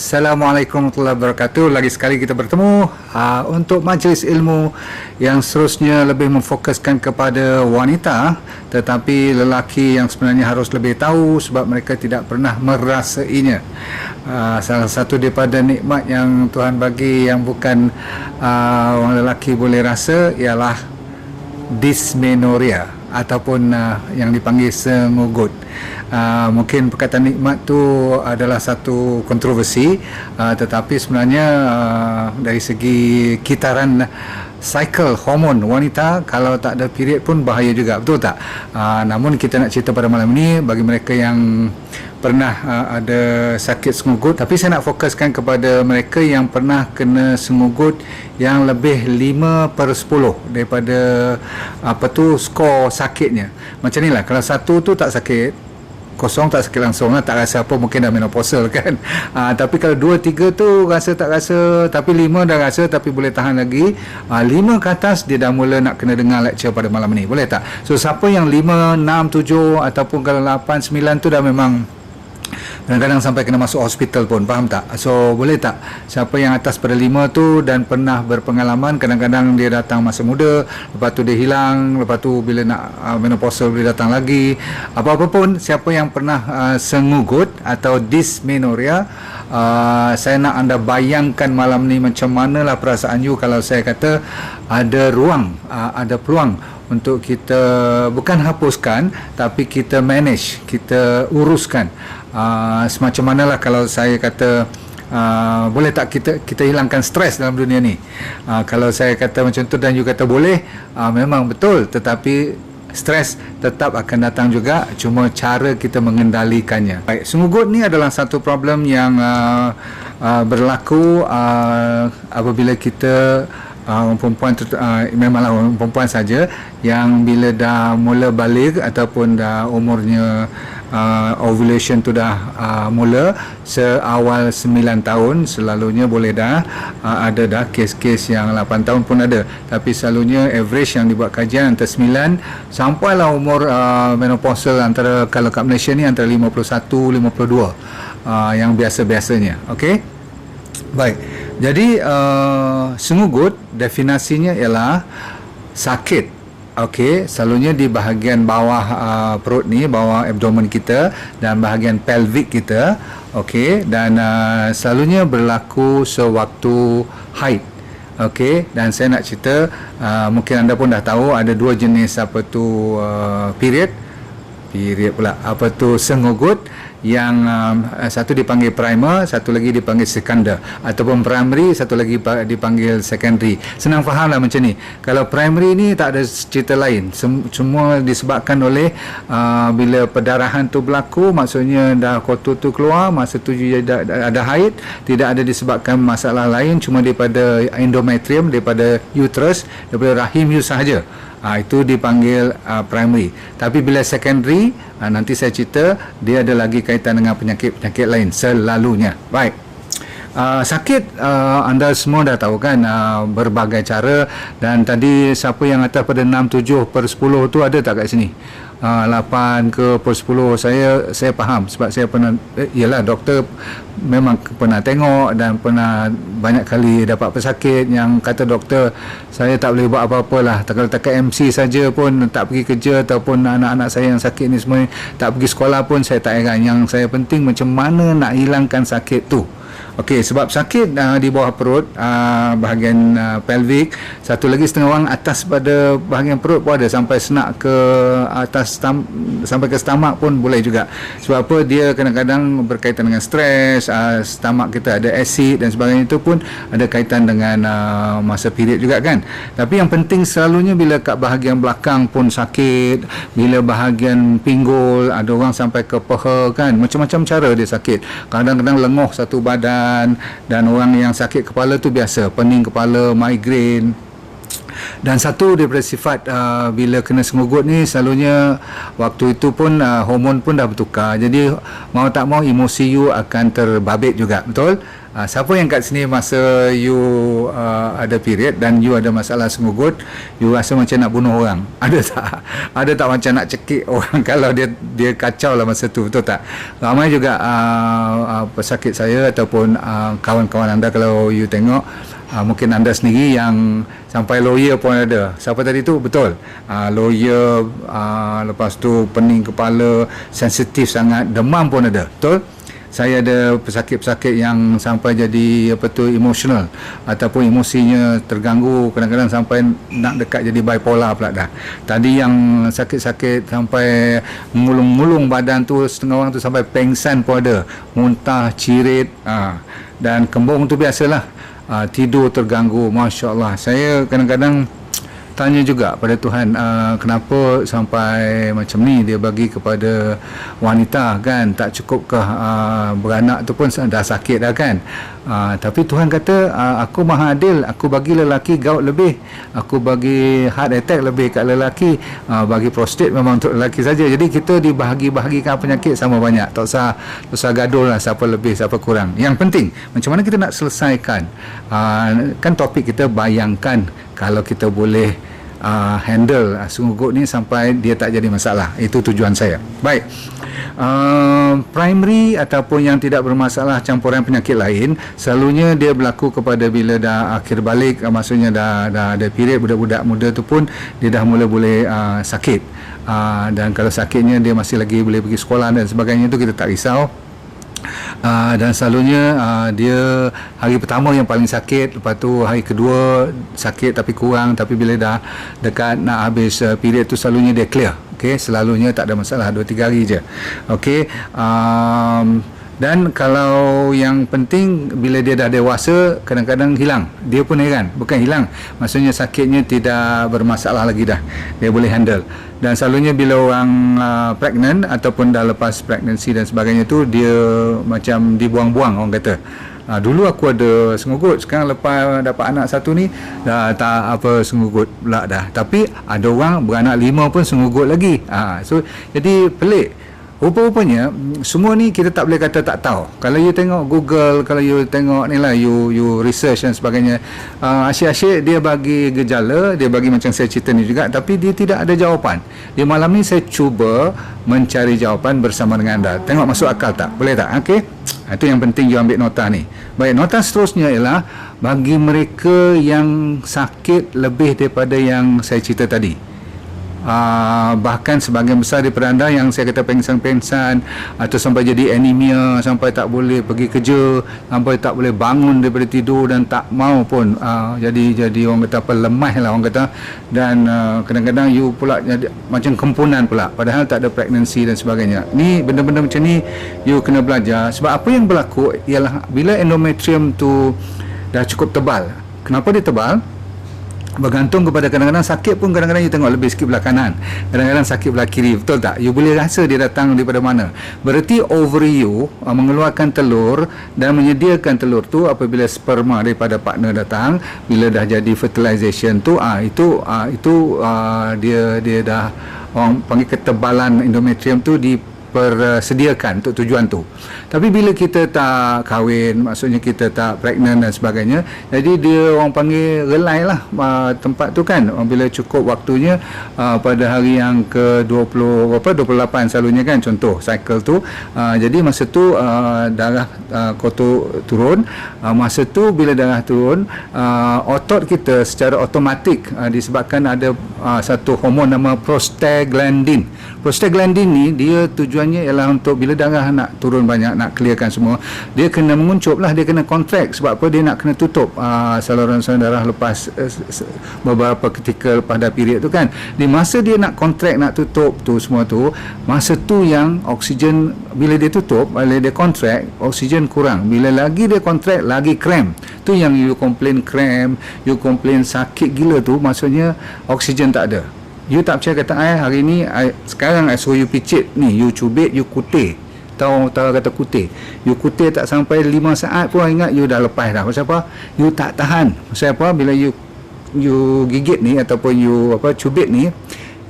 Assalamualaikum warahmatullahi wabarakatuh. Lagi sekali kita bertemu untuk majlis ilmu yang seterusnya lebih memfokuskan kepada wanita, tetapi lelaki yang sebenarnya harus lebih tahu sebab mereka tidak pernah merasainya. Salah satu daripada nikmat yang Tuhan bagi yang bukan orang lelaki boleh rasa ialah dysmenorrhea ataupun yang dipanggil sengugut. Mungkin perkataan nikmat tu adalah satu kontroversi, tetapi sebenarnya dari segi kitaran cycle hormon wanita, kalau tak ada period pun bahaya juga, betul tak? Namun kita nak cerita pada malam ini bagi mereka yang pernah ada sakit sengugut, tapi saya nak fokuskan kepada mereka yang pernah kena sengugut yang lebih 5/10 daripada skor sakitnya. Macam ni lah, kalau satu tu tak sakit, kosong tak sakit langsung lah, tak rasa apa, mungkin dah menopausal kan. Tapi kalau 2, 3 tu rasa tak rasa, tapi 5 dah rasa tapi boleh tahan lagi, 5 ke atas dia dah mula nak kena dengar lecture pada malam ni, boleh tak? So siapa yang 5, 6, 7 ataupun kalau 8, 9 tu dah memang kadang-kadang sampai kena masuk hospital pun, faham tak? So boleh tak siapa yang atas pada 5 tu dan pernah berpengalaman, kadang-kadang dia datang masa muda, lepas tu dia hilang, lepas tu bila nak menopausal boleh datang lagi, apa-apa pun, siapa yang pernah sengugut atau dysmenorrhea, saya nak anda bayangkan malam ni macam manalah perasaan you kalau saya kata ada ruang, ada peluang untuk kita bukan hapuskan tapi kita manage, kita uruskan. Semacam manalah kalau saya kata boleh tak kita hilangkan stres dalam dunia ni. Kalau saya kata macam tu dan you kata boleh, memang betul, tetapi stres tetap akan datang juga, cuma cara kita mengendalikannya. Baik, sengugut ni adalah satu problem yang berlaku apabila kita orang perempuan memanglah orang perempuan saja yang bila dah mula balik ataupun dah umurnya ovulation tu dah mula seawal 9 tahun, selalunya boleh dah ada dah kes-kes yang 8 tahun pun ada, tapi selalunya average yang dibuat kajian antara 9 sampailah umur menopausal, antara kalau kat Malaysia ni antara 51 52 yang biasa-biasanya. Okey, baik. Jadi sengugut definisinya ialah sakit, okey, selalunya di bahagian bawah perut ni, bawah abdomen kita dan bahagian pelvic kita, okey, dan selalunya berlaku sewaktu haid. Okey, dan saya nak cerita, mungkin anda pun dah tahu ada dua jenis period pula, sengugut, yang satu dipanggil primer, satu lagi dipanggil secondary, ataupun primary, satu lagi dipanggil secondary. Senang faham lah macam ni. Kalau primary ni tak ada cerita lain, semua disebabkan oleh bila perdarahan tu berlaku, maksudnya dah kotor tu keluar, masa tu ada haid, tidak ada disebabkan masalah lain, cuma daripada endometrium, daripada uterus, daripada rahim you sahaja. Itu dipanggil primary. Tapi bila secondary, nanti saya cerita, dia ada lagi kaitan dengan penyakit-penyakit lain selalunya. Baik, sakit anda semua dah tahu kan, berbagai cara, dan tadi siapa yang atas pada 6, 7/10 tu ada tak kat sini? 8 ke per 10, saya faham sebab saya pernah, ialah doktor, memang pernah tengok dan pernah banyak kali dapat pesakit yang kata doktor, saya tak boleh buat apa-apa lah, kalau takat MC saja pun tak pergi kerja, ataupun anak-anak saya yang sakit ni semua tak pergi sekolah pun saya tak heran, yang saya penting macam mana nak hilangkan sakit tu. Okey, sebab sakit di bawah perut, bahagian pelvic, satu lagi setengah orang atas pada bahagian perut pun ada, sampai senak ke atas sampai ke stomach pun boleh juga. Sebab apa? Dia kadang-kadang berkaitan dengan stres, stomach kita ada asid dan sebagainya, itu pun ada kaitan dengan masa period juga kan. Tapi yang penting selalunya bila kat bahagian belakang pun sakit, bila bahagian pinggul, ada orang sampai ke peha kan, macam-macam cara dia sakit. Kadang-kadang lenguh satu badan, dan orang yang sakit kepala tu biasa, pening kepala, migraine. Dan satu daripada sifat bila kena sengugut ni, selalunya waktu itu pun hormon pun dah bertukar, jadi mau tak mau emosi you akan terbabit juga, betul? Siapa yang kat sini masa you ada period dan you ada masalah sengugut, you rasa macam nak bunuh orang? Ada tak? Ada tak macam nak cekik orang kalau dia kacau lah masa tu, betul tak? Ramai juga pesakit saya ataupun kawan-kawan anda, kalau you tengok, mungkin anda sendiri yang sampai lawyer pun ada. Siapa tadi tu? Betul. Lawyer, lepas tu pening kepala, sensitif sangat, demam pun ada. Betul? Saya ada pesakit-pesakit yang sampai jadi emotional ataupun emosinya terganggu, kadang-kadang sampai nak dekat jadi bipolar pula dah. Tadi yang sakit-sakit sampai mengulung-ngulung badan tu, setengah orang tu sampai pengsan pun ada, muntah, cirit, dan kembung tu biasalah. Tidur terganggu. Masya Allah, saya kadang-kadang tanya juga pada Tuhan, kenapa sampai macam ni dia bagi kepada wanita, kan? Tak cukupkah beranak tu pun dah sakit dah, kan? Tapi Tuhan kata, aku maha adil, aku bagi lelaki gout lebih, aku bagi heart attack lebih kat lelaki, bagi prostate memang untuk lelaki saja. Jadi kita dibahagi-bahagikan penyakit sama banyak. Tak usah gaduh lah siapa lebih siapa kurang. Yang penting macam mana kita nak selesaikan. Kan topik kita, bayangkan kalau kita boleh handle sengugut ni sampai dia tak jadi masalah. Itu tujuan saya. Baik, primary ataupun yang tidak bermasalah campuran penyakit lain, selalunya dia berlaku kepada bila dah akhir balik, maksudnya dah ada period. Budak-budak muda tu pun dia dah boleh sakit, dan kalau sakitnya dia masih lagi boleh pergi sekolah dan sebagainya, tu kita tak risau. Dan selalunya dia hari pertama yang paling sakit, lepas tu hari kedua sakit tapi kurang, tapi bila dah dekat nak habis period tu selalunya dia clear. Okey, selalunya tak ada masalah, 2-3 hari je. Okey, dan kalau yang penting bila dia dah dewasa, kadang-kadang hilang. Dia pun heran, bukan hilang, maksudnya sakitnya tidak bermasalah lagi dah, dia boleh handle. Dan selalunya bila orang pregnant ataupun dah lepas pregnancy dan sebagainya tu, dia macam dibuang-buang, orang kata. Dulu aku ada sengugut, sekarang lepas dapat anak satu ni dah tak apa sengugut pula dah. Tapi ada orang beranak 5 pun sengugut lagi. So jadi pelik. Rupa-rupanya semua ni kita tak boleh kata tak tahu. Kalau you tengok Google, kalau you tengok ni lah, you research dan sebagainya, asyik-asyik dia bagi gejala, dia bagi macam saya cerita ni juga, tapi dia tidak ada jawapan. Di malam ni saya cuba mencari jawapan bersama dengan anda. Tengok masuk akal tak? Boleh tak? Okey, itu yang penting you ambil nota ni. Baik, nota seterusnya ialah bagi mereka yang sakit lebih daripada yang saya cerita tadi. Bahkan sebahagian besar daripada anda yang saya kata pengsan-pengsan atau sampai jadi anemia, sampai tak boleh pergi kerja, sampai tak boleh bangun daripada tidur dan tak mau pun jadi orang kata apa, lemah lah orang kata. Dan kadang-kadang you pula jadi macam kempunan pula, padahal tak ada pregnancy dan sebagainya. Ni benda-benda macam ni you kena belajar. Sebab apa yang berlaku ialah bila endometrium tu dah cukup tebal. Kenapa dia tebal? Bergantung kepada, kadang-kadang sakit pun kadang-kadang you tengok lebih sikit belah kanan, kadang-kadang sakit belah kiri, betul tak? You boleh rasa dia datang daripada mana. Berarti ovary you mengeluarkan telur dan menyediakan telur tu apabila sperma daripada partner datang, bila dah jadi fertilization tu, dia dah, orang panggil ketebalan endometrium tu dipersediakan untuk tujuan tu. Tapi bila kita tak kahwin, maksudnya kita tak pregnant dan sebagainya, jadi dia orang panggil relay lah tempat tu, kan. Bila cukup waktunya, pada hari yang ke-28 selalunya, kan, contoh cycle tu, jadi masa tu darah kotor turun. Masa tu bila darah turun, otot kita secara automatik, disebabkan ada satu hormon nama prostaglandin. Prostaglandin ni dia tujuannya ialah untuk bila darah nak turun banyak, nak clearkan semua, dia kena menguncup lah, dia kena contract. Sebab apa? Dia nak kena tutup saluran-saluran darah lepas beberapa ketika pada period tu, kan. Di masa dia nak contract, nak tutup tu semua tu, masa tu yang oksigen, bila dia tutup, bila dia contract, oksigen kurang. Bila lagi dia contract, lagi cramp. Tu yang you complain cramp, you complain sakit gila tu, maksudnya oksigen tak ada. You tak percaya, kata hari ni sekarang I suruh you picit ni, you cubit, you kutih. Tahu kata kutih, you kutih tak sampai 5 saat pun ingat you dah lepas dah. Pasal apa? You tak tahan. Pasal apa? Bila you gigit ni ataupun you cubit ni,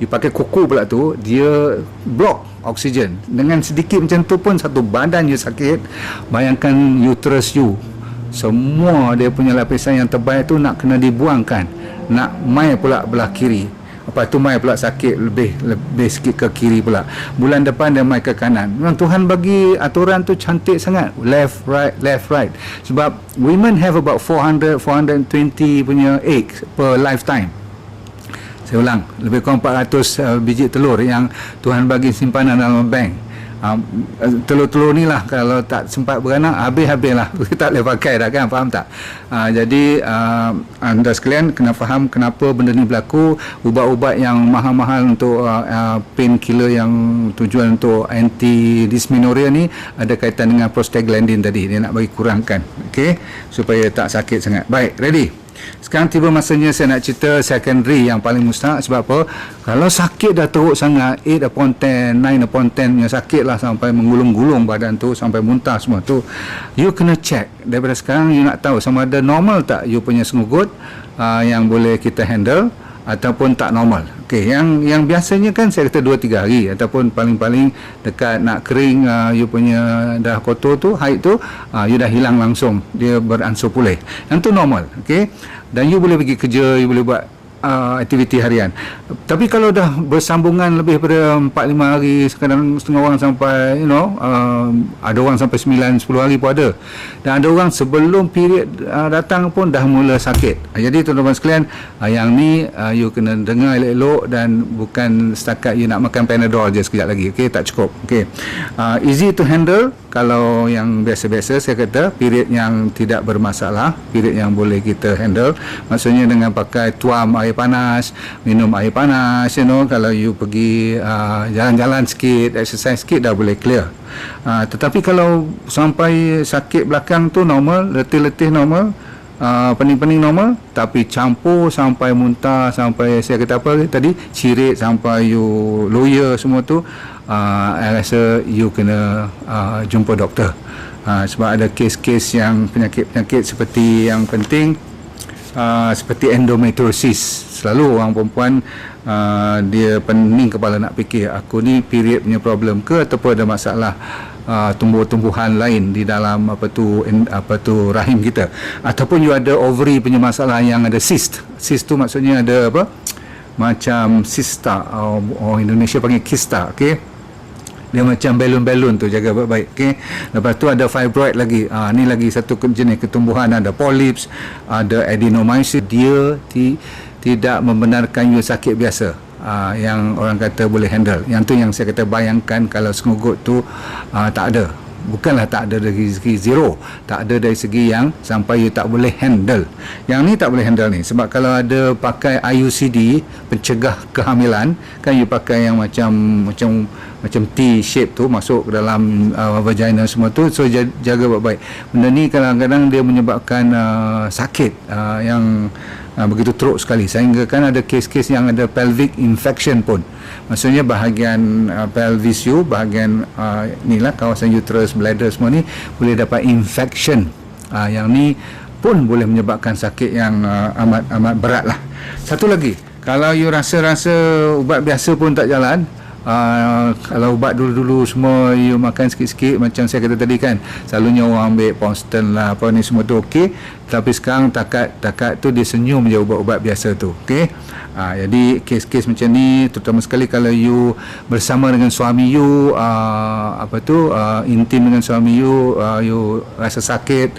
you pakai kuku pula tu, dia block oksigen. Dengan sedikit macam tu pun satu badan you sakit. Bayangkan uterus you, semua dia punya lapisan yang tebal itu nak kena dibuangkan, nak mai pula belah kiri. Lepas tu mai pula sakit lebih sikit ke kiri pula. Bulan depan dia mai ke kanan. Memang Tuhan bagi aturan tu cantik sangat. Left right. Sebab women have about 420 punya eggs per lifetime. Saya ulang, lebih kurang 400 biji telur yang Tuhan bagi simpanan dalam bank. Telur-telur ni lah kalau tak sempat beranak habis lah. Tak boleh pakai dah kan, faham tak? Jadi anda sekalian kena faham kenapa benda ni berlaku. Ubat-ubat yang mahal-mahal untuk painkiller yang tujuan untuk anti dysmenorrhea ni ada kaitan dengan prostaglandin tadi. Dia nak bagi kurangkan, okey, supaya tak sakit sangat. Baik, ready? Sekarang tiba masanya saya nak cerita secondary yang paling mustahak. Sebab apa? Kalau sakit dah teruk sangat, 8 upon 10, 9 upon 10 yang sakit lah sampai menggulung-gulung badan tu, sampai muntah semua tu, you kena check. Daripada sekarang you nak tahu sama ada normal tak you punya sengugut yang boleh kita handle ataupun tak normal. Okey, yang biasanya kan saya kata 2-3 hari ataupun paling-paling dekat nak kering, you punya dah kotor tu, haid tu, you dah hilang langsung, dia beransur pulih. Yang tu normal, okey. Dan you boleh pergi kerja, you boleh buat aktiviti harian. Tapi kalau dah bersambungan lebih pada 4-5 hari, kadang setengah orang sampai ada orang sampai 9-10 hari pun ada. Dan ada orang sebelum period datang pun dah mula sakit. Jadi tuan-tuan sekalian, yang ni you kena dengar elok-elok, dan bukan setakat you nak makan Panadol je sekejap lagi, okey, tak cukup. Okey, easy to handle. Kalau yang biasa-biasa, saya kata period yang tidak bermasalah, period yang boleh kita handle, maksudnya dengan pakai tuam air panas, minum air panas, kalau you pergi jalan-jalan sikit, exercise sikit, dah boleh clear. Tetapi kalau sampai sakit belakang tu normal, letih-letih normal, pening-pening normal, tapi campur sampai muntah, sampai saya kata apa tadi, cirit, sampai you loya semua tu, saya rasa you kena jumpa doktor. Sebab ada kes-kes yang penyakit-penyakit seperti yang penting, seperti endometriosis. Selalu orang perempuan dia pening kepala nak fikir, aku ni period punya problem ke ataupun ada masalah tumbuh-tumbuhan lain di dalam apa tu rahim kita, ataupun you ada ovary punya masalah yang ada cyst. Cyst tu maksudnya ada apa, macam cysta, orang Indonesia panggil kista, okey. Dia macam belon-belon tu, jaga baik-baik, okey. Lepas tu ada fibroid lagi. Ni lagi satu jenis ketumbuhan, ada polyps, ada adenomyosis. Dia tidak membenarkan you sakit biasa. Yang orang kata boleh handle. Yang tu yang saya kata bayangkan kalau sengugut tu tak ada. Bukanlah tak ada dari segi zero, tak ada dari segi yang sampai you tak boleh handle. Yang ni tak boleh handle ni. Sebab kalau ada pakai IUCD, pencegah kehamilan, kan you pakai yang macam T shape tu masuk ke dalam vagina semua tu. So jaga baik-baik. Benda ni kadang-kadang dia menyebabkan sakit yang begitu teruk sekali, sehingga kan ada kes-kes yang ada pelvic infection pun. Maksudnya bahagian pelvis you, bahagian inilah kawasan uterus, bladder semua ni boleh dapat infection. Yang ni pun boleh menyebabkan sakit yang amat berat lah. Satu lagi, kalau you rasa ubat biasa pun tak jalan, kalau ubat dulu-dulu semua you makan sikit-sikit, macam saya kata tadi kan, selalunya orang ambil Ponston lah, apa ni semua tu okey, tapi sekarang takat tu dia senyum je ubat-ubat biasa tu, okey. Jadi kes-kes macam ni, terutama sekali kalau you bersama dengan suami you, intim dengan suami you, you rasa sakit,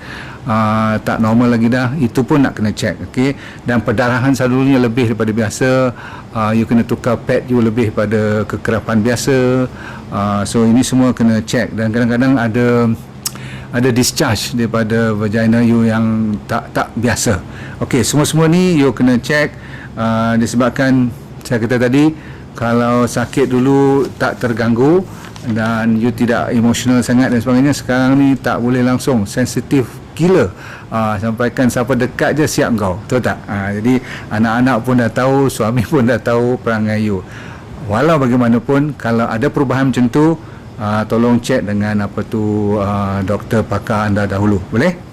tak normal lagi dah, itu pun nak kena check, okey. Dan perdarahan selalunya lebih daripada biasa, you kena tukar pad you lebih pada kekerapan biasa. So ini semua kena check. Dan kadang-kadang ada discharge daripada vagina you yang tak biasa. Okey, semua-semua ni you kena check. Disebabkan saya kata tadi, kalau sakit dulu tak terganggu dan you tidak emosional sangat dan sebagainya, sekarang ni tak boleh langsung, sensitif gila. Sampaikan siapa dekat je siap kau, betul tak? Jadi anak-anak pun dah tahu, suami pun dah tahu perangai you. Walau bagaimanapun, kalau ada perubahan macam tu, tolong cek dengan doktor pakar anda dahulu, boleh?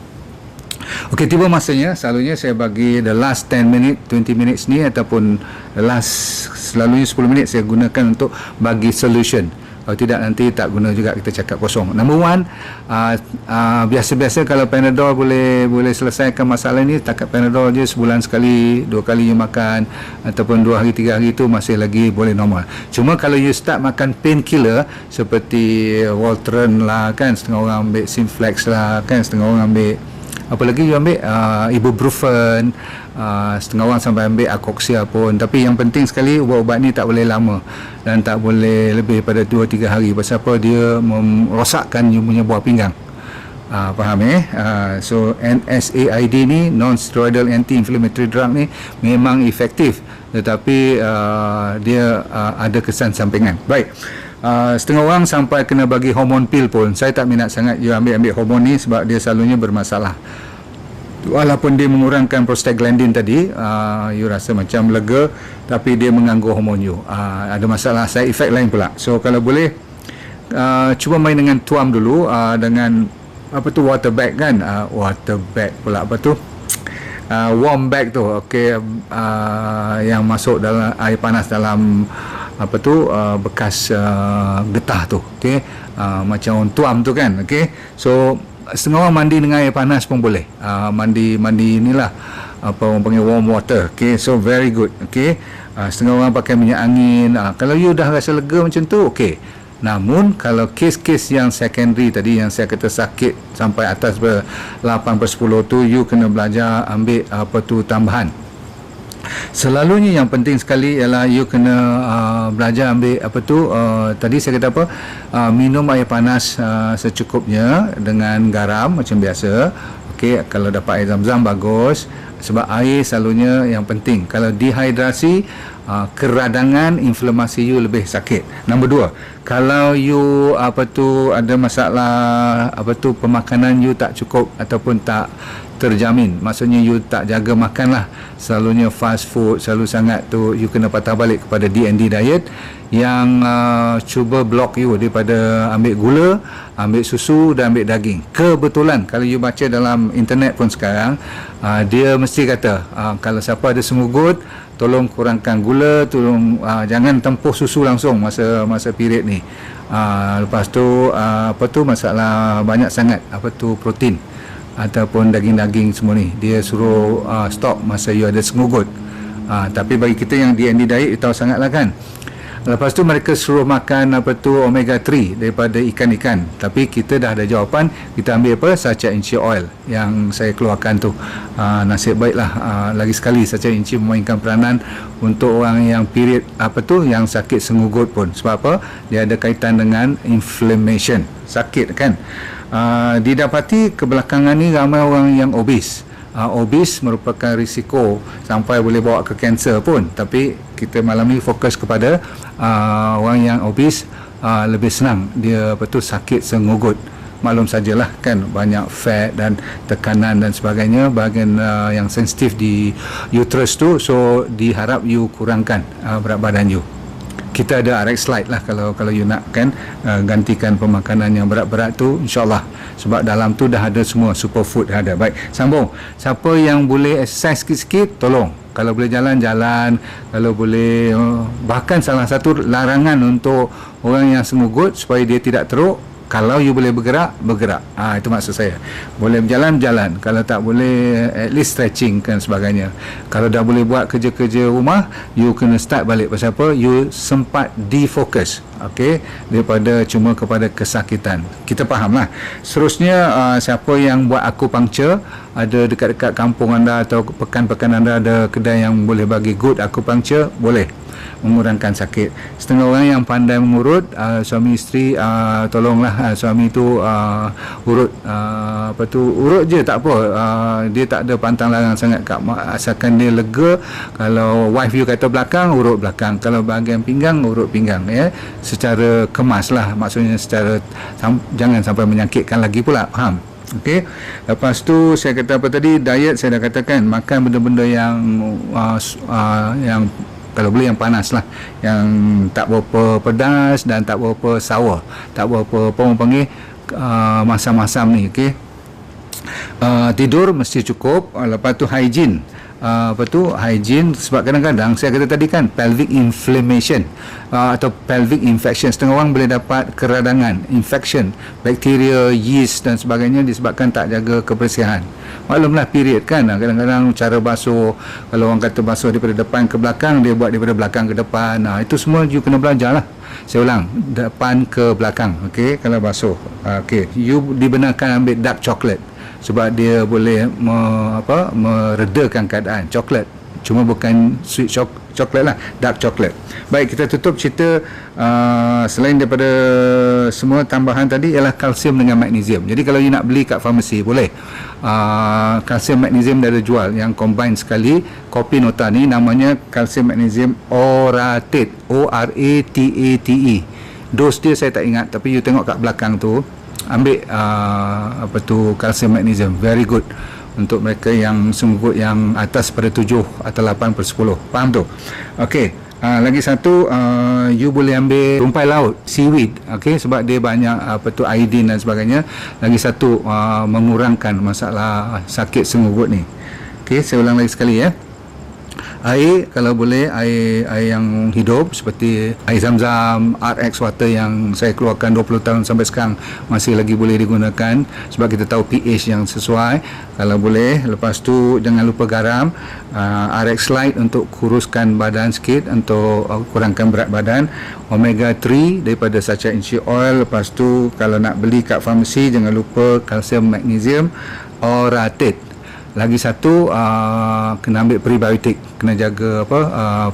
Okey, tiba masanya. Selalunya saya bagi the last 10 minit, 20 minutes ni, ataupun the last selalunya 10 minit saya gunakan untuk bagi solution. Kalau tidak nanti tak guna juga kita cakap kosong. Number one, biasa-biasa kalau Panadol boleh selesaikan masalah ni, takat Panadol je sebulan sekali, 2 kali you makan, ataupun 2 hari 3 hari tu masih lagi boleh normal. Cuma kalau you start makan painkiller seperti Voltaren lah kan, setengah orang ambil Simplex lah kan, setengah orang ambil apa lagi you ambil, Ibuprofen, setengah orang sampai ambil Akoxia pun. Tapi yang penting sekali, ubat-ubat ni tak boleh lama dan tak boleh lebih pada 2-3 hari. Pasal apa? Dia merosakkan you punya buah pinggang. Faham So NSAID ni, non-steroidal anti-inflammatory drug ni memang efektif, tetapi dia ada kesan sampingan. Baik, setengah orang sampai kena bagi hormon pil pun. Saya tak minat sangat you ambil hormon ni sebab dia selalunya bermasalah. Walaupun dia mengurangkan prostaglandin tadi, you rasa macam lega, tapi dia mengganggu hormon you. Ada masalah side effect lain pula. So kalau boleh, cuba main dengan tuam dulu, dengan apa tu, water bag kan, water bag pula, apa tu, warm bag tu, okey, yang masuk dalam air panas dalam apa tu, bekas getah tu, okey, macam tuam tu kan, okey. So setengah orang mandi dengan air panas pun boleh, mandi inilah apa orang panggil warm water, okey. So very good, okey. Setengah orang pakai minyak angin. Kalau you dah rasa lega macam tu, okey. Namun kalau kes-kes yang secondary tadi, yang saya kata sakit sampai atas 8/10 tu, you kena belajar ambil apa tu tambahan. Selalunya yang penting sekali ialah you kena belajar ambil apa tu, tadi saya kata apa, minum air panas secukupnya dengan garam macam biasa. Okey, kalau dapat air zam-zam bagus, sebab air selalunya yang penting. Kalau dehidrasi, keradangan, inflamasi you lebih sakit. Nombor 2, kalau you apa tu ada masalah apa tu, pemakanan you tak cukup ataupun tak terjamin, maksudnya you tak jaga makan lah, selalunya fast food selalu sangat tu, you kena patah balik kepada D&D diet yang cuba block you daripada ambil gula, ambil susu dan ambil daging. Kebetulan kalau you baca dalam internet pun sekarang, dia mesti kata kalau siapa ada semugut, tolong kurangkan gula, tolong jangan tempuh susu langsung masa period ni. Lepas tu apa tu, masalah banyak sangat apa tu protein ataupun daging-daging semua ni, dia suruh stop masa you ada semugut. Tapi bagi kita yang D&D diet, you tahu sangat lah kan. Lepas tu mereka suruh makan apa tu, omega 3 daripada ikan-ikan. Tapi kita dah ada jawapan, kita ambil apa, sacha inci oil yang saya keluarkan tu. Nasib baiklah, lagi sekali sacha inci memainkan peranan untuk orang yang period apa tu, yang sakit sengugut pun. Sebab apa? Dia ada kaitan dengan inflammation, sakit kan. Didapati kebelakangan ni ramai orang yang obes. Obes merupakan risiko sampai boleh bawa ke kanser pun. Tapi kita malam ni fokus kepada orang yang obes, lebih senang dia betul sakit sengugut. Maklum sajalah kan, banyak fat dan tekanan dan sebagainya, bahagian yang sensitif di uterus tu. So diharap you kurangkan berat badan you. Kita ada RX Lite lah kalau you nak kan, gantikan pemakanan yang berat-berat tu, insyaAllah. Sebab dalam tu dah ada semua superfood dah ada. Baik, sambung. Siapa yang boleh exercise sikit-sikit, tolong. Kalau boleh jalan-jalan, kalau boleh, bahkan salah satu larangan untuk orang yang semugut supaya dia tidak teruk, kalau you boleh bergerak, itu maksud saya. Boleh berjalan, kalau tak boleh at least stretching dan sebagainya. Kalau dah boleh buat kerja-kerja rumah, you kena start balik. Pasal apa? You sempat defokus, okey, daripada cuma kepada kesakitan. Kita faham lah. Seterusnya, siapa yang buat akupuncture, ada dekat-dekat kampung anda atau pekan-pekan anda ada kedai yang boleh bagi good akupuncture, boleh mengurangkan sakit. Setengah orang yang pandai mengurut, suami isteri, tolonglah suami tu urut, apa tu, urut je tak apa, dia tak ada pantang larang sangat kat, asalkan dia lega. Kalau wife you kata belakang, urut belakang. Kalau bahagian pinggang, urut pinggang, ya, secara kemas lah, maksudnya secara jangan sampai menyakitkan lagi pula, faham? Okey. Lepas tu saya kata apa tadi, diet saya dah katakan, makan benda-benda yang kalau boleh yang panas lah, yang tak berapa pedas dan tak berapa sour, tak berapa apa orang panggil masam-masam ni, okey. Tidur mesti cukup. Lepas tu hygiene, apa tu, hygiene, sebab kadang-kadang saya kata tadi kan pelvic inflammation atau pelvic infection, setengah orang boleh dapat keradangan, infection, bakteria, yeast dan sebagainya disebabkan tak jaga kebersihan. Maklumlah period kan, kadang-kadang cara basuh, kalau orang kata basuh daripada depan ke belakang, dia buat daripada belakang ke depan. Itu semua you kena belajar lah. Saya ulang, depan ke belakang, okey, kalau basuh. Okey, you dibenarkan ambil dark chocolate sebab dia boleh meredakan keadaan. Coklat, cuma bukan sweet coklat lah, dark chocolate. Baik, kita tutup cerita. Selain daripada semua tambahan tadi ialah kalsium dengan magnesium. Jadi kalau you nak beli kat farmasi boleh. Kalsium magnesium dia ada jual yang combine sekali. Kopi nota ni namanya kalsium magnesium Oratate, O-R-A-T-A-T-E. Dos dia saya tak ingat, tapi you tengok kat belakang tu, ambil kalsium magnesium, very good untuk mereka yang senggut yang atas pada 7 atau 8/10. Faham tu? Okey. Lagi satu, you boleh ambil rumpai laut, seaweed, okey, sebab dia banyak iodine dan sebagainya. Lagi satu, mengurangkan masalah sakit senggut ni. Okey, saya ulang lagi sekali ya. Air, kalau boleh air yang hidup seperti air zam-zam, RX water yang saya keluarkan 20 tahun sampai sekarang masih lagi boleh digunakan sebab kita tahu pH yang sesuai. Kalau boleh, lepas tu jangan lupa garam, RX Lite untuk kuruskan badan sikit, untuk kurangkan berat badan, omega 3 daripada sacha inchi oil. Lepas tu kalau nak beli kat farmasi jangan lupa kalsium magnesium Oratate. Lagi satu, kena ambil prebiotik, kena jaga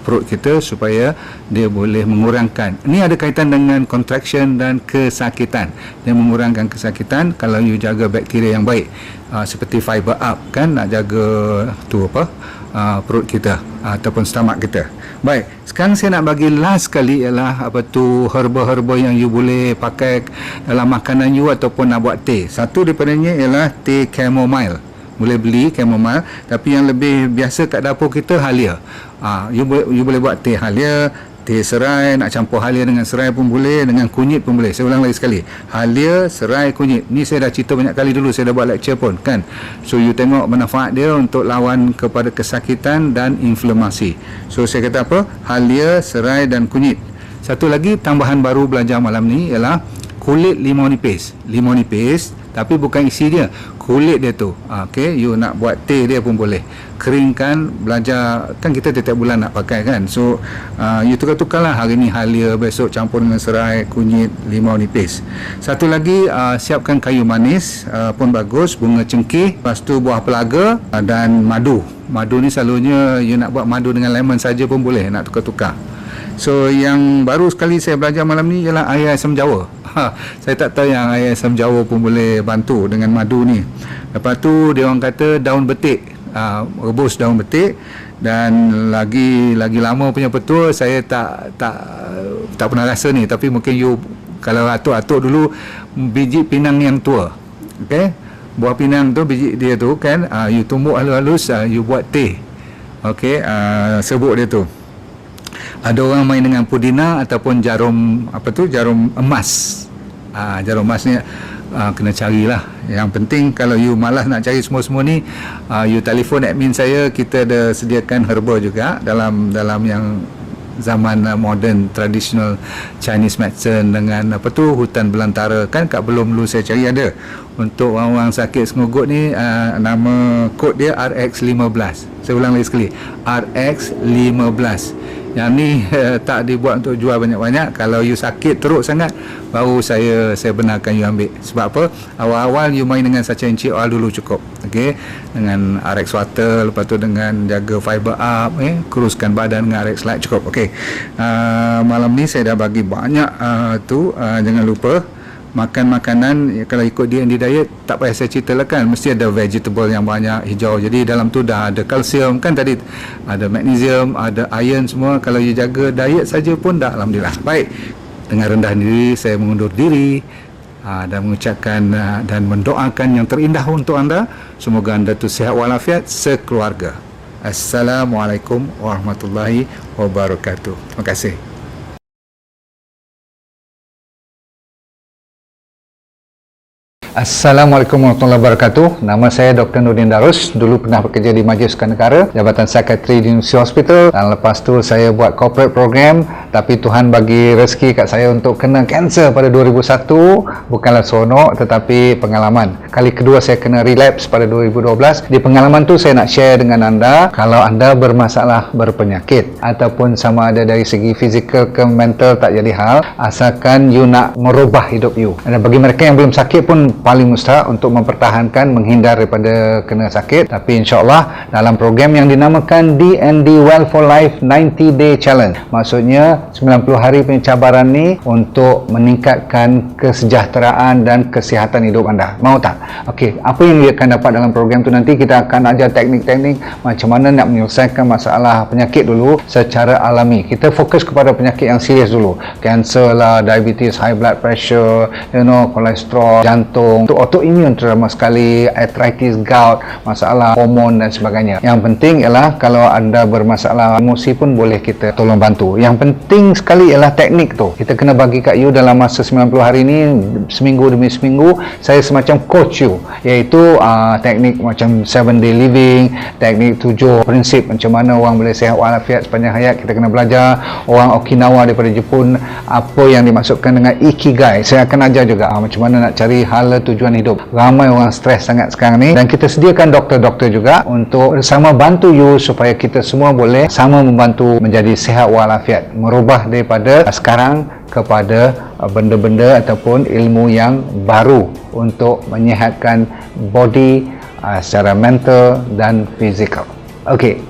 perut kita supaya dia boleh mengurangkan. Ini ada kaitan dengan contraction dan kesakitan. Dia mengurangkan kesakitan kalau you jaga bakteria yang baik. Seperti fiber up kan, nak jaga perut kita ataupun stomach kita. Baik, sekarang saya nak bagi last sekali ialah herba-herba yang you boleh pakai dalam makanan you ataupun nak buat teh. Satu daripadanya ialah teh chamomile. Boleh beli chamomile, tapi yang lebih biasa kat dapur kita halia. You boleh buat teh halia, teh serai, nak campur halia dengan serai pun boleh, dengan kunyit pun boleh. Saya ulang lagi sekali, halia, serai, kunyit. Ni saya dah cerita banyak kali dulu, saya dah buat lecture pun kan. So you tengok manfaat dia untuk lawan kepada kesakitan dan inflamasi. So saya kata apa? Halia, serai dan kunyit. Satu lagi tambahan baru belajar malam ni ialah kulit limau nipis. Limau nipis, tapi bukan isi dia, kulit dia tu. Okey, you nak buat teh dia pun boleh. Keringkan, belajar kan kita tiap bulan nak pakai kan. So you tukar-tukarlah, hari ni halia, besok campur dengan serai, kunyit, limau nipis. Satu lagi, siapkan kayu manis pun bagus, bunga cengkeh, lepas tu buah pelaga dan madu. Madu ni selalunya you nak buat madu dengan lemon saja pun boleh, nak tukar-tukar. So yang baru sekali saya belajar malam ni ialah air asam jawa. Saya tak tahu yang air asam jawa pun boleh bantu dengan madu ni. Lepas tu dia orang kata daun betik, rebus daun betik. Dan lagi lama punya petua saya tak pernah rasa ni, tapi mungkin you kalau atuk-atuk dulu biji pinang yang tua, okey, buah pinang tu biji dia tu kan, you tumbuk halus-halus, you buat teh, okey, serbuk dia tu. Ada orang main dengan pudina ataupun jarum jarum emas. Jarum emas ni kena carilah. Yang penting kalau you malas nak cari semua-semua ni, you telefon admin saya, kita ada sediakan herba juga dalam yang zaman modern traditional Chinese medicine dengan hutan belantara kan, kat belum dulu saya cari ada. Untuk orang-orang sakit senggut ni, nama kod dia RX15. Saya ulang lagi sekali, RX15. Yang ni tak dibuat untuk jual banyak-banyak. Kalau you sakit teruk sangat, baru saya benarkan you ambil. Sebab apa? Awal-awal you main dengan sacha inchi oil dulu cukup. Okey, dengan RX water, lepas tu dengan jaga fiber up, kuruskan badan dengan RX Lite cukup. Okey. Malam ni saya dah bagi banyak jangan lupa makan makanan, kalau ikut DND diet tak payah saya ceritalah kan, mesti ada vegetable yang banyak hijau. Jadi dalam tu dah ada kalsium kan, tadi ada magnesium, ada iron, semua. Kalau you jaga diet saja pun dah alhamdulillah. Baik, dengan rendah diri saya mengundur diri dan mengucapkan dan mendoakan yang terindah untuk anda. Semoga anda tu sihat walafiat sekeluarga. Assalamualaikum warahmatullahi wabarakatuh. Terima kasih. Assalamualaikum warahmatullahi wabarakatuh. Nama saya Dr. Nurdin Darus. Dulu pernah bekerja di Majlis Sukan Negara, Jabatan Sekretari di University Hospital, dan lepas tu saya buat corporate program. Tapi Tuhan bagi rezeki kat saya untuk kena kanser pada 2001. Bukanlah seronok tetapi pengalaman. Kali kedua saya kena relapse pada 2012. Di pengalaman tu saya nak share dengan anda, kalau anda bermasalah berpenyakit ataupun sama ada dari segi fizikal ke mental, tak jadi hal, asalkan you nak merubah hidup you. Dan bagi mereka yang belum sakit pun paling mustahak untuk mempertahankan, menghindar daripada kena sakit. Tapi insyaAllah dalam program yang dinamakan D&D Well for Life 90 Day Challenge, maksudnya 90 hari pencabaran ni untuk meningkatkan kesejahteraan dan kesihatan hidup anda. Mau tak? Okey, apa yang dia akan dapat dalam program tu, nanti kita akan ajar teknik-teknik macam mana nak menyelesaikan masalah penyakit dulu secara alami. Kita fokus kepada penyakit yang serius dulu, kanser lah, diabetes, high blood pressure, kolesterol, jantung, untuk autoimun terutama sekali, arthritis, gout, masalah hormon dan sebagainya. Yang penting ialah kalau anda bermasalah emosi pun boleh kita tolong bantu. Yang penting sekali ialah teknik tu. Kita kena bagi kat you dalam masa 90 hari ni, seminggu demi seminggu, saya semacam coach you, iaitu teknik macam 7 day living, teknik 7 prinsip macam mana orang boleh sihat walafiat sepanjang hayat. Kita kena belajar. Orang Okinawa daripada Jepun, apa yang dimaksudkan dengan ikigai, saya akan ajar juga macam mana nak cari hala tujuan hidup. Ramai orang stres sangat sekarang ni, dan kita sediakan doktor-doktor juga untuk sama bantu you supaya kita semua boleh sama membantu menjadi sihat walafiat, merubah daripada sekarang kepada benda-benda ataupun ilmu yang baru untuk menyihatkan body secara mental dan fizikal. Okey,